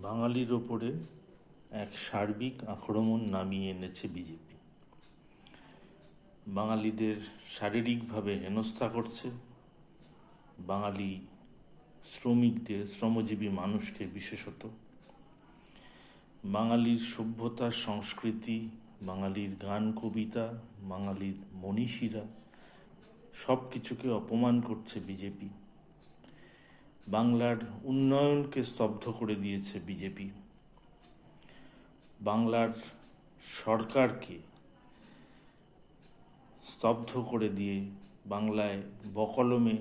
বাঙালির ওপরে এক সার্বিক আক্রমণ নামিয়ে এনেছে বিজেপি। বাঙালিদের শারীরিকভাবে হেনস্থা করছে, বাঙালি শ্রমিকদের, শ্রমজীবী মানুষকে বিশেষত, বাঙালির সভ্যতা, সংস্কৃতি, বাঙালির গান কবিতা, বাঙালির মনীষীরা সব কিছুকে অপমান করছে বিজেপি। বাংলার উন্নয়নকে স্তব্ধ করে দিয়েছে বিজেপি। বাংলার সরকারকে স্তব্ধ করে দিয়ে বাংলায় বকলমে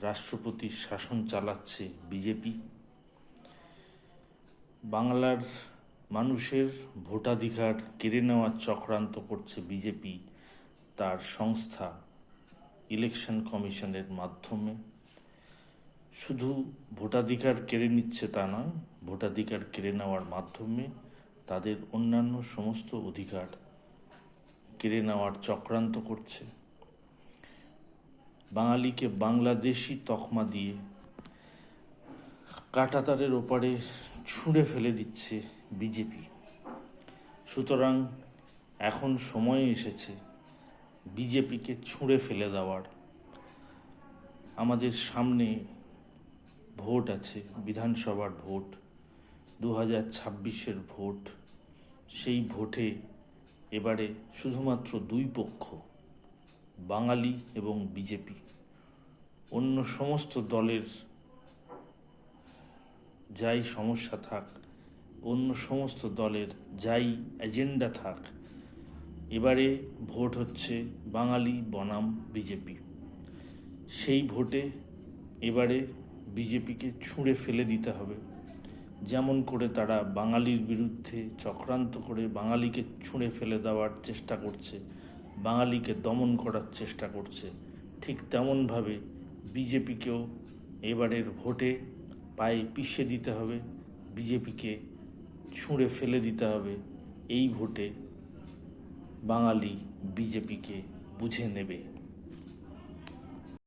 রাষ্ট্রপতির শাসন চালাচ্ছে বিজেপি। বাংলার মানুষের ভোটাধিকার কেড়ে নেওয়ার চক্রান্ত করছে বিজেপি তার সংস্থা ইলেকশন কমিশনের মাধ্যমে। শুধু ভোটাধিকার কেড়ে নিচ্ছে তা নয়, ভোটাধিকার কেড়ে নেওয়ার মাধ্যমে তাদের অন্যান্য সমস্ত অধিকার কেড়ে নেওয়ার চক্রান্ত করছে। বাঙালিকে বাংলাদেশি তকমা দিয়ে কাঁটাতারের ওপারে ছুঁড়ে ফেলে দিচ্ছে বিজেপি। সুতরাং এখন সময় এসেছে বিজেপিকে ছুঁড়ে ফেলে দেওয়ার। আমাদের সামনে ভোট আছে, বিধানসভার ভোট, 2026-এর ভোট। সেই ভোটে এবারে শুধুমাত্র দুই পক্ষ, বাঙালি এবং বিজেপি। অন্য সমস্ত দলের যাই সমস্যা থাক, অন্য সমস্ত দলের যাই এজেন্ডা থাক, এবারে ভোট হচ্ছে বাঙালি বনাম বিজেপি। সেই ভোটে এবারে বিজেপিকে ছুঁড়ে ফেলে দিতে হবে। যেমন করে তারা বাঙালির বিরুদ্ধে চক্রান্ত করে বাঙালিকে ছুঁড়ে ফেলে দেওয়ার চেষ্টা করছে, বাঙালিকে দমন করার চেষ্টা করছে, ঠিক তেমনভাবে বিজেপিকেও এবারের ভোটে পায়ে পিষে দিতে হবে, বিজেপিকে ছুঁড়ে ফেলে দিতে হবে। এই ভোটে বাঙালি বিজেপিকে বুঝে নেবে।